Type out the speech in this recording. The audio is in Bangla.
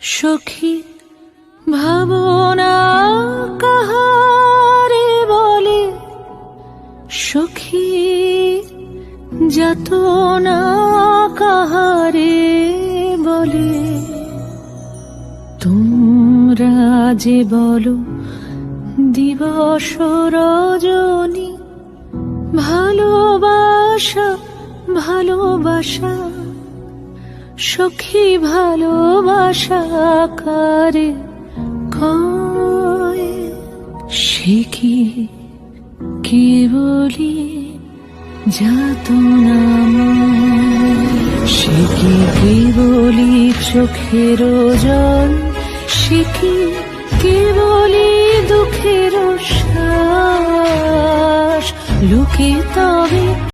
সখী ভাবনা কাহারে বলে, সখী যাতনা কাহারে বলে। তোমরা যে বলো দিবস রজনী, ভালোবাসা ভালোবাসা, সখী ভালোবাসা কারে কয়? সে কি কেবলি যাতনাময়, সে কি কেবলি চোখের জল, সে কি কেবলি দুঃখের শ্বাস। লোকে তবে